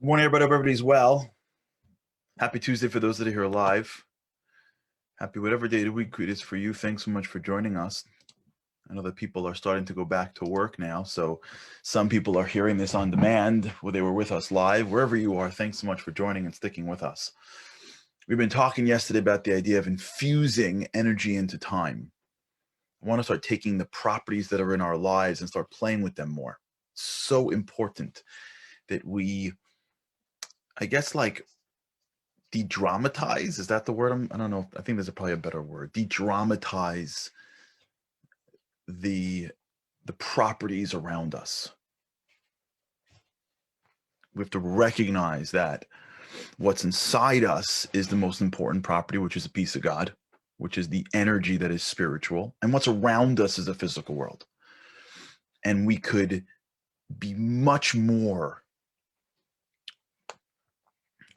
Morning, everybody. Hope everybody's well. Happy Tuesday for those that are here live. Happy whatever day of the week it is for you. Thanks so much for joining us. I know that people are starting to go back to work now, so some people are hearing this on demand where they were with us live. Wherever you are, thanks so much for joining and sticking with us. We've been talking yesterday about the idea of infusing energy into time. I want to start taking the properties that are in our lives and start playing with them more. It's so important that we, I guess, like, de-dramatize, is that the word? I don't know. I think there's probably a better word. De-dramatize the properties around us. We have to recognize that what's inside us is the most important property, which is a piece of God, which is the energy that is spiritual, and what's around us is a physical world. And we could be much more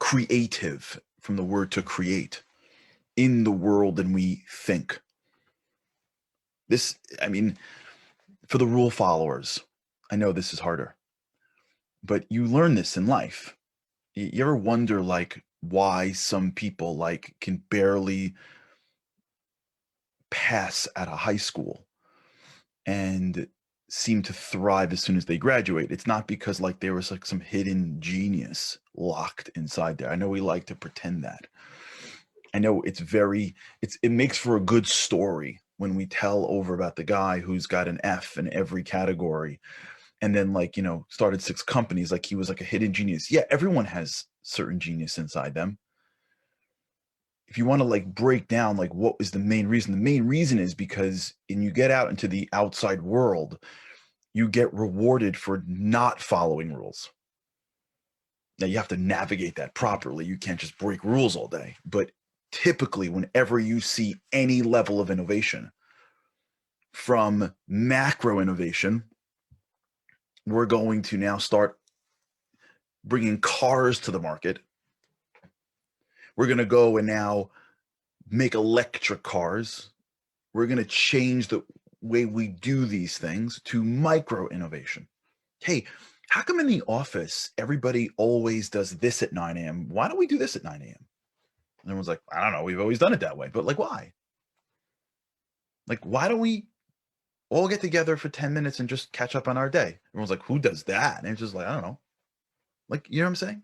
creative, from the word to create, in the world than we think. This, I mean, for the rule followers, I know this is harder, but you learn this in life. You ever wonder, like, why some people, like, can barely pass out of high school and seem to thrive as soon as they graduate? It's not because, like, there was, like, some hidden genius locked inside there. I know we like to pretend that. I know it makes for a good story when we tell over about the guy who's got an F in every category and then, like, started 6 companies, like he was like a hidden genius. Yeah, everyone has certain genius inside them. If you want to, like, break down, like, what is the main reason is because when you get out into the outside world, you get rewarded for not following rules. Now you have to navigate that properly. You can't just break rules all day. But typically, whenever you see any level of innovation, from macro innovation, we're going to now start bringing cars to the market. We're going to go and now make electric cars. We're going to change the way we do these things to micro innovation. Hey, how come in the office everybody always does this at 9 a.m.? Why don't we do this at 9 a.m.? And everyone's like, I don't know. We've always done it that way. But, like, why? Like, why don't we all get together for 10 minutes and just catch up on our day? Everyone's like, who does that? And it's just like, I don't know. Like, you know what I'm saying?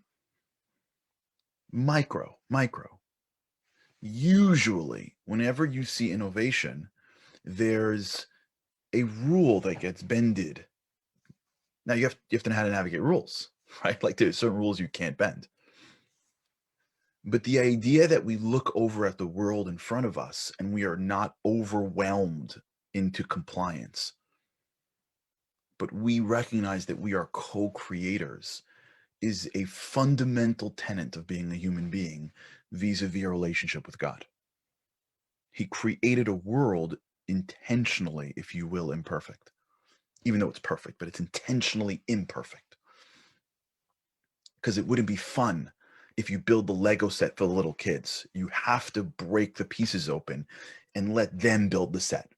Micro. Usually, whenever you see innovation, there's a rule that gets bended. Now you have to know how to navigate rules, right? Like, there's certain rules you can't bend. But the idea that we look over at the world in front of us and we are not overwhelmed into compliance, but we recognize that we are co-creators, is a fundamental tenet of being a human being vis-a-vis a relationship with God. He created a world intentionally, if you will, imperfect. Even though it's perfect, but it's intentionally imperfect. Because it wouldn't be fun if you build the Lego set for the little kids. You have to break the pieces open and let them build the set.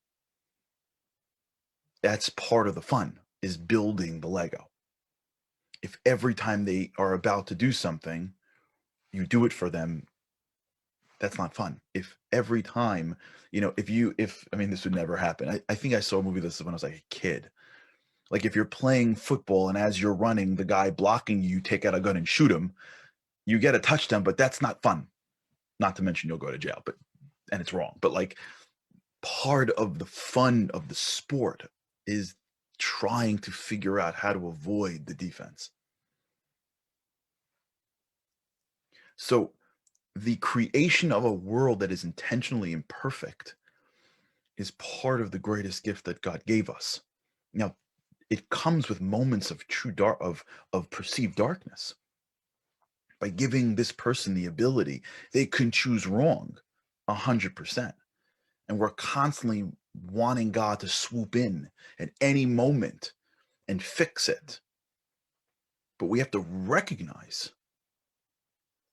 That's part of the fun, is building the Lego. If every time they are about to do something, you do it for them, that's not fun. If every time, I mean, this would never happen. I think I saw a movie this when I was like a kid. Like, if you're playing football and as you're running, the guy blocking you take out a gun and shoot him, you get a touchdown, but that's not fun. Not to mention you'll go to jail, and it's wrong. But, like, part of the fun of the sport is trying to figure out how to avoid the defense. So the creation of a world that is intentionally imperfect is part of the greatest gift that God gave us. Now, it comes with moments of of perceived darkness. By giving this person the ability, they can choose wrong 100%. And we're constantly wanting God to swoop in at any moment and fix it. But we have to recognize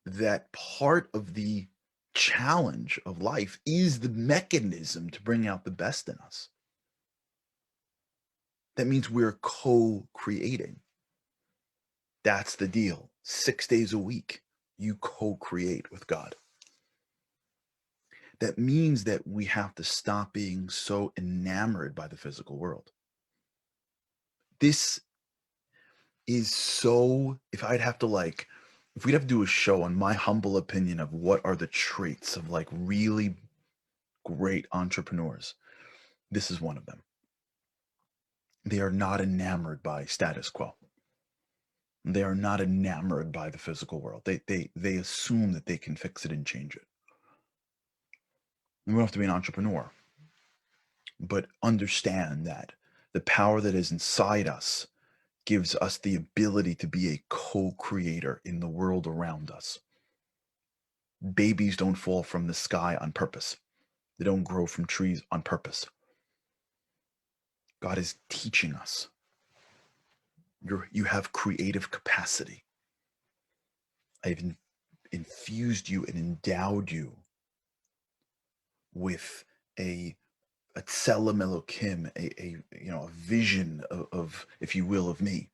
that part of the challenge of life is the mechanism to bring out the best in us. That means we're co-creating. That's the deal. 6 days a week, you co-create with God. That means that we have to stop being so enamored by the physical world. This is so, if I'd have to like, if we'd have to do a show on my humble opinion of what are the traits of like really great entrepreneurs, this is one of them. They are not enamored by status quo. They are not enamored by the physical world. They assume that they can fix it and change it. And we don't have to be an entrepreneur, but understand that the power that is inside us gives us the ability to be a co-creator in the world around us. Babies don't fall from the sky on purpose. They don't grow from trees on purpose. God is teaching us. You have creative capacity. I've infused you and endowed you with a tselem Elokim, a vision of, if you will, of me.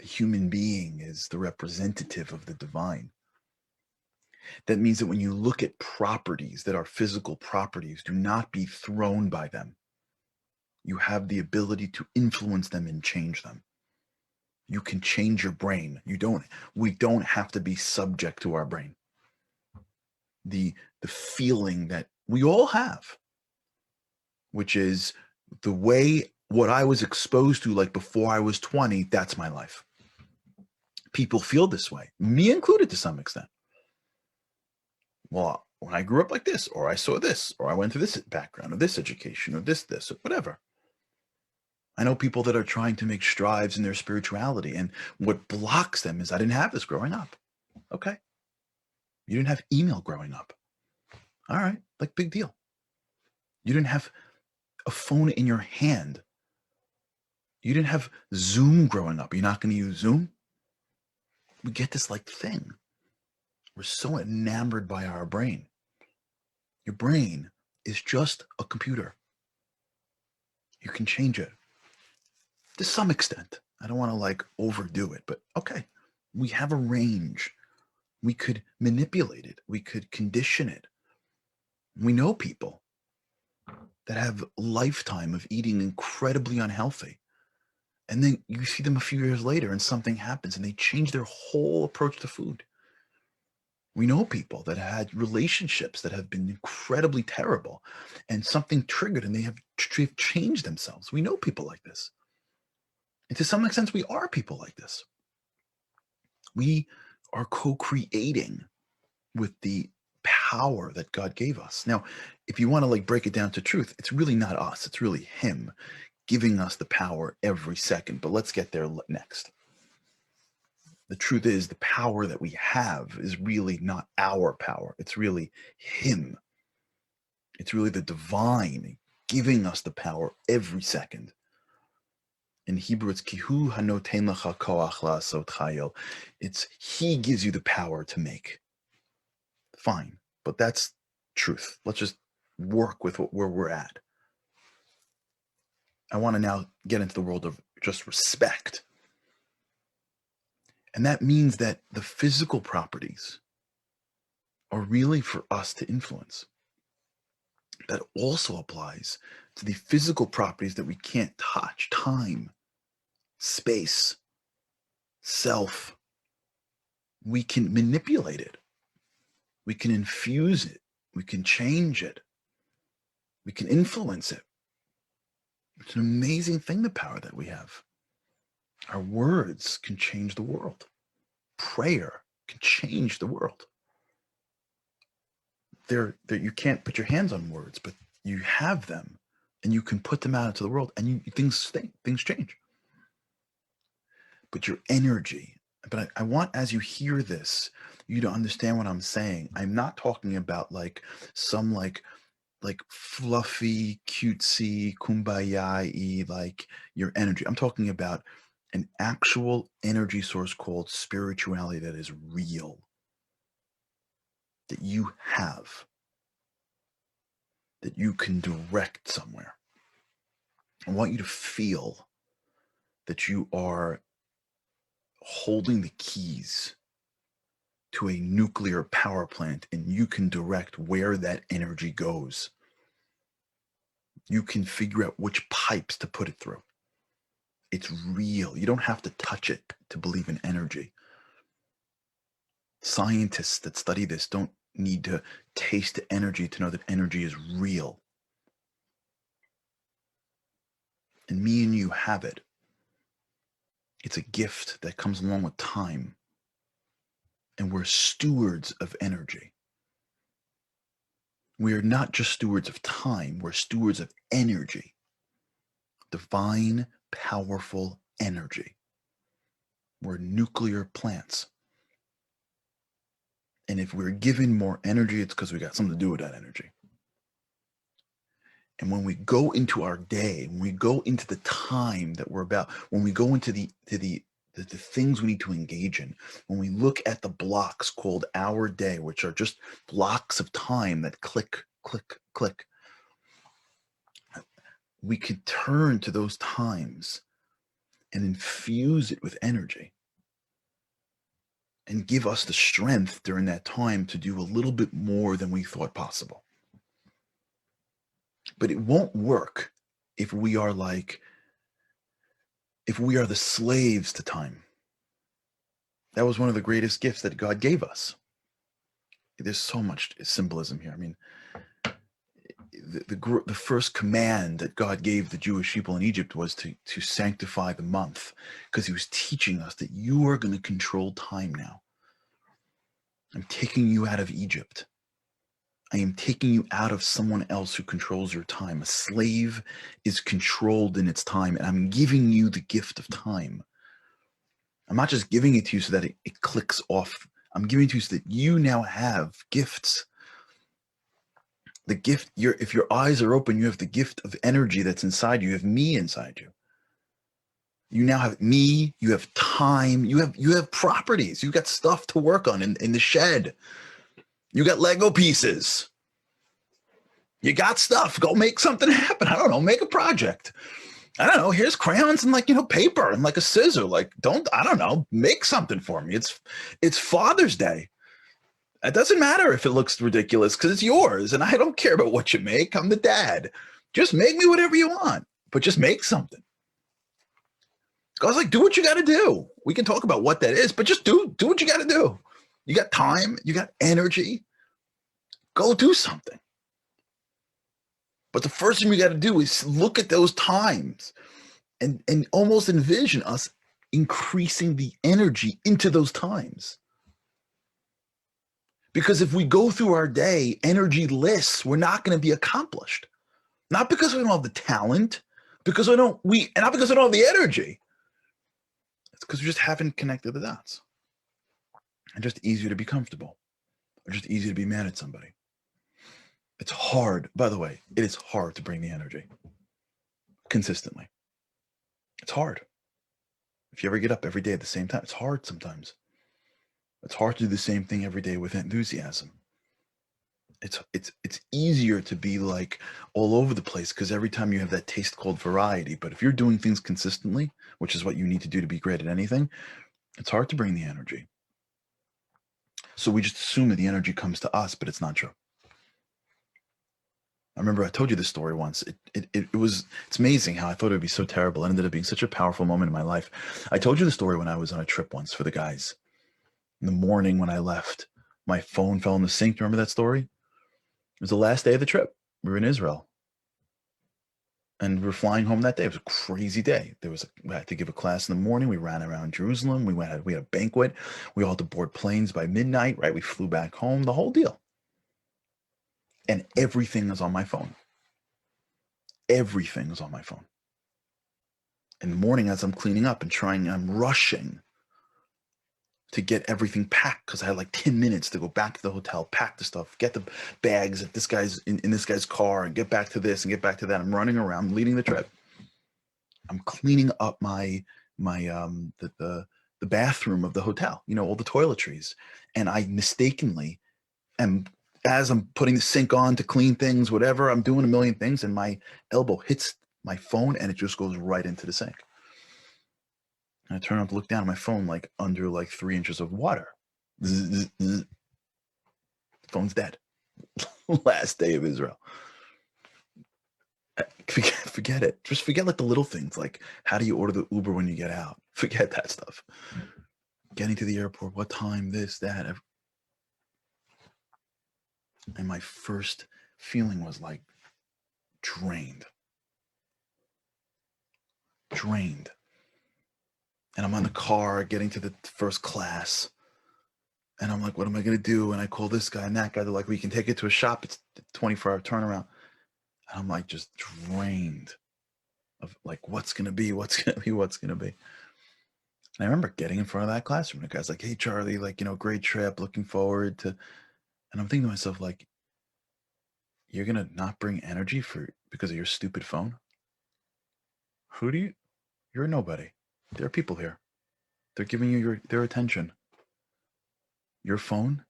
The human being is the representative of the divine. That means that when you look at properties that are physical properties, do not be thrown by them. You have the ability to influence them and change them. You can change your brain. We don't have to be subject to our brain. The feeling that we all have, which is the way what I was exposed to like before I was 20, that's my life. People feel this way, me included to some extent. Well, when I grew up like this, or I saw this, or I went through this background, or this education, or this, or whatever. I know people that are trying to make strides in their spirituality, and what blocks them is I didn't have this growing up. Okay. You didn't have email growing up. All right, like big deal. You didn't have a phone in your hand. You didn't have Zoom growing up. You're not going to use Zoom? We get this like thing. We're so enamored by our brain. Your brain is just a computer. You can change it to some extent. I don't want to like overdo it, but okay. We have a range. We could manipulate it. We could condition it. We know people that have a lifetime of eating incredibly unhealthy. And then you see them a few years later and something happens and they change their whole approach to food. We know people that had relationships that have been incredibly terrible and something triggered and they have changed themselves. We know people like this. And to some extent, we are people like this. We are co-creating with the power that God gave us. Now, if you want to like break it down to truth, it's really not us. It's really him giving us the power every second. But let's get there next. The truth is the power that we have is really not our power. It's really him. It's really the divine giving us the power every second. In Hebrew, it's kihu hanoten lecha koach la'asot chayil. It's he gives you the power to make. Fine, but that's truth. Let's just work with where we're at. I want to now get into the world of just respect. And that means that the physical properties are really for us to influence. That also applies to the physical properties that we can't touch: time, space, self. We can manipulate it. We can infuse it. We can change it. We can influence it. It's an amazing thing, the power that we have. Our words can change the world. Prayer can change the world. You can't put your hands on words, but you have them and you can put them out into the world and things change. But your energy, but I want, as you hear this, you to understand what I'm saying. I'm not talking about like some like fluffy, cutesy, kumbaya-y, like your energy. I'm talking about an actual energy source called spirituality that is real, that you have, that you can direct somewhere. I want you to feel that you are holding the keys to a nuclear power plant, and you can direct where that energy goes. You can figure out which pipes to put it through. It's real. You don't have to touch it to believe in energy. Scientists that study this don't need to taste energy to know that energy is real. And me and you have it. It's a gift that comes along with time. And we're stewards of energy. We are not just stewards of time, we're stewards of energy. Divine, powerful energy. We're nuclear plants. And if we're given more energy, it's because we got something to do with that energy. And when we go into our day, when we go into the time that we're about, when we go into the things we need to engage in, when we look at the blocks called our day, which are just blocks of time that click, click, click, we could turn to those times and infuse it with energy and give us the strength during that time to do a little bit more than we thought possible. But it won't work if we are the slaves to time. That was one of the greatest gifts that God gave us. There's so much symbolism here. I mean, the first command that God gave the Jewish people in Egypt was to sanctify the month, because he was teaching us that you are going to control time now. I'm taking you out of Egypt. I am taking you out of someone else who controls your time. A slave is controlled in its time, and I'm giving you the gift of time. I'm not just giving it to you so that it clicks off. I'm giving it to you so that you now have gifts. The gift, if your eyes are open, you have the gift of energy that's inside you. You have me inside you. You now have me, you have time, you have properties, you got stuff to work on in the shed. You got Lego pieces. You got stuff. Go make something happen. I don't know, make a project. I don't know, here's crayons and paper and a scissor. I don't know, make something for me. It's Father's Day. It doesn't matter if it looks ridiculous because it's yours, and I don't care about what you make. I'm the dad. Just make me whatever you want, but just make something. God's do what you got to do. We can talk about what that is, but just do what you got to do. You got time, you got energy. Go do something. But the first thing we got to do is look at those times and almost envision us increasing the energy into those times. Because if we go through our day energy-less, we're not going to be accomplished. Not because we don't have the talent, not because we don't have the energy. It's because we just haven't connected the dots. And just easier to be comfortable, or just easier to be mad at somebody. It's hard, by the way, it is hard to bring the energy consistently. It's hard. If you ever get up every day at the same time, it's hard sometimes. It's hard to do the same thing every day with enthusiasm. It's easier to be all over the place because every time you have that taste called variety. But if you're doing things consistently, which is what you need to do to be great at anything, it's hard to bring the energy. So we just assume that the energy comes to us, but it's not true. I remember I told you this story once. It's amazing how I thought it would be so terrible. It ended up being such a powerful moment in my life. I told you the story when I was on a trip once for the guys. In the morning when I left, my phone fell in the sink. Remember that story? It was the last day of the trip. We were in Israel. And we were flying home that day. It was a crazy day. We had to give a class in the morning. We ran around Jerusalem. We had a banquet. We all had to board planes by midnight, right? We flew back home, the whole deal. And everything is on my phone. Everything is on my phone. In the morning, as I'm cleaning up and I'm rushing to get everything packed because I had 10 minutes to go back to the hotel, pack the stuff, get the bags at this guy's in this guy's car, and get back to this and get back to that. I'm running around, leading the trip. I'm cleaning up the bathroom of the hotel, all the toiletries, and I mistakenly am. As I'm putting the sink on to clean things, whatever, I'm doing a million things, and my elbow hits my phone and it just goes right into the sink. And I turn up to look down at my phone, like under like 3 inches of water. Zzz, zzz. Phone's dead. Last day of Israel. Forget it. Just forget like the little things, like how do you order the Uber when you get out? Forget that stuff. Getting to the airport, what time, this, that. And my first feeling was like drained. Drained. And I'm on the car getting to the first class. And I'm like, what am I going to do? And I call this guy and that guy. They're like, we can take it to a shop. It's a 24-hour turnaround. And I'm like, just drained of like, what's going to be, what's going to be, what's going to be. And I remember getting in front of that classroom. And the guy's like, hey, Charlie, like, great trip. Looking forward to. And I'm thinking to myself, like, you're going to not bring energy because of your stupid phone? You're a nobody. There are people here. They're giving you their attention. Your phone?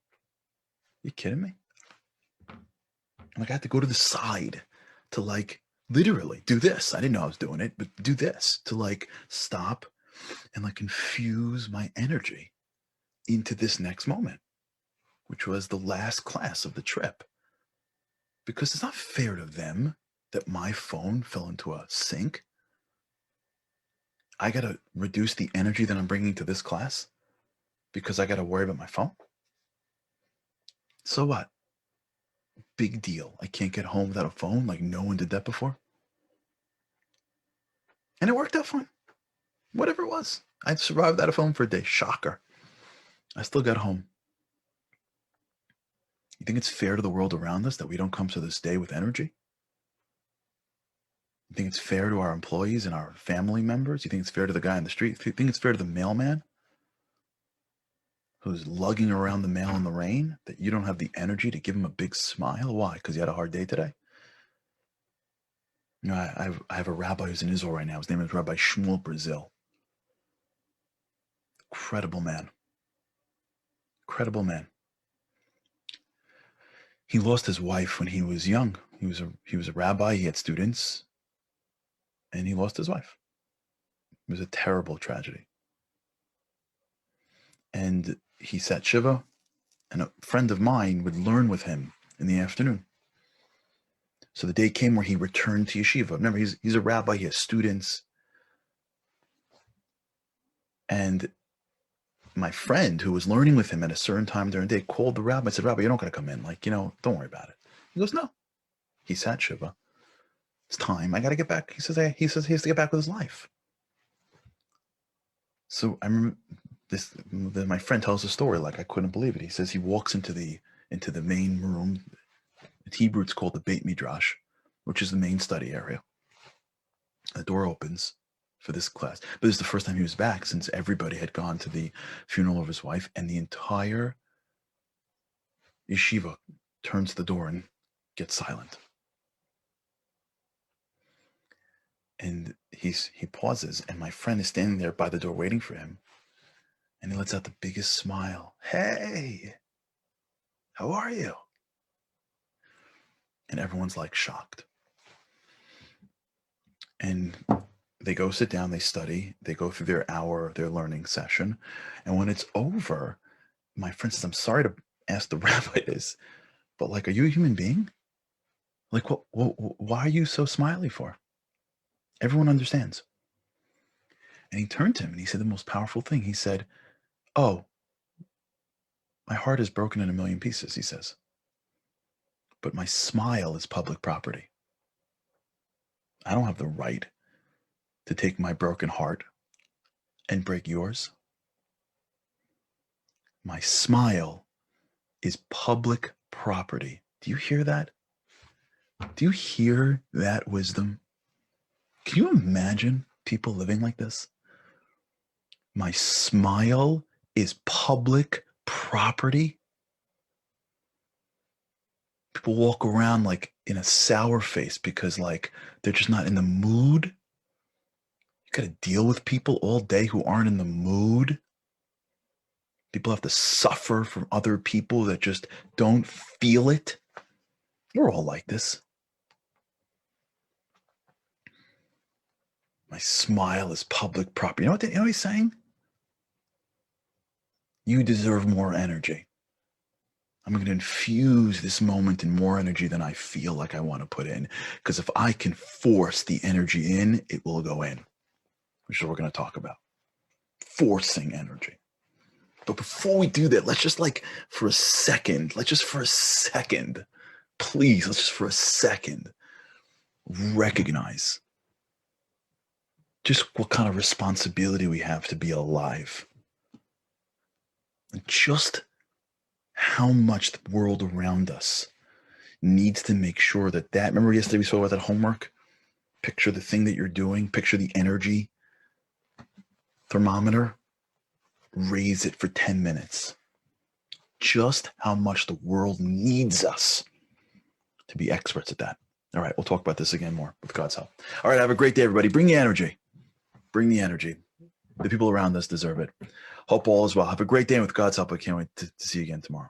You kidding me? Like I had to go to the side to like literally do this. I didn't know I was doing it, but do this to like stop and like infuse my energy into this next moment, which was the last class of the trip. Because it's not fair to them that my phone fell into a sink. I got to reduce the energy that I'm bringing to this class because I got to worry about my phone. So what? Big deal. I can't get home without a phone. Like no one did that before. And it worked out fine. Whatever it was. I survived without a phone for a day. Shocker. I still got home. You think it's fair to the world around us that we don't come to this day with energy? You think it's fair to our employees and our family members? You think it's fair to the guy in the street? You think it's fair to the mailman who's lugging around the mail in the rain that you don't have the energy to give him a big smile? Why? Because you had a hard day today? I have a rabbi who's in Israel right now. His name is Rabbi Shmuel Brazil. Incredible man. Incredible man. He lost his wife when he was young. He was a rabbi. He had students, and he lost his wife. It was a terrible tragedy. And he sat shiva, and a friend of mine would learn with him in the afternoon. So the day came where he returned to yeshiva. Remember, he's a rabbi. He has students, and my friend who was learning with him at a certain time during the day called the rabbi and said, Rabbi, you're not going to come in. Like, don't worry about it. He goes, no. He sat shiva. It's time. I got to get back. He says he has to get back with his life. So I remember my friend tells a story like I couldn't believe it. He says he walks into the main room. In Hebrew, it's called the Beit Midrash, which is the main study area. The door opens for this class. But this is the first time he was back since everybody had gone to the funeral of his wife, and the entire yeshiva turns to the door and gets silent. And he pauses, and my friend is standing there by the door waiting for him. And he lets out the biggest smile. Hey, how are you? And everyone's like shocked. And they go sit down, they study, they go through their hour of their learning session. And when it's over, my friend says, I'm sorry to ask the rabbi this, but like, are you a human being? Like, why are you so smiley for? Everyone understands. And he turned to him and he said the most powerful thing. He said, oh, my heart is broken in a million pieces, he says. But my smile is public property. I don't have the right to take my broken heart and break yours. My smile is public property. Do you hear that? Do you hear that wisdom? Can you imagine people living like this? My smile is public property. People walk around like in a sour face because like they're just not in the mood. You got to deal with people all day who aren't in the mood. People have to suffer from other people that just don't feel it. We're all like this. My smile is public property. You know what he's saying? You deserve more energy. I'm going to infuse this moment in more energy than I feel like I want to put in. Because if I can force the energy in, it will go in, which is what we're going to talk about. Forcing energy. But before we do that, let's just for a second, please, let's just for a second recognize just what kind of responsibility we have to be alive. And just how much the world around us needs to make sure that remember yesterday we spoke about that homework? Picture the thing that you're doing, picture the energy thermometer, raise it for 10 minutes. Just how much the world needs us to be experts at that. All right, we'll talk about this again more with God's help. All right, have a great day, everybody. Bring the energy. Bring the energy. The people around us deserve it. Hope all is well. Have a great day with God's help. I can't wait to see you again tomorrow.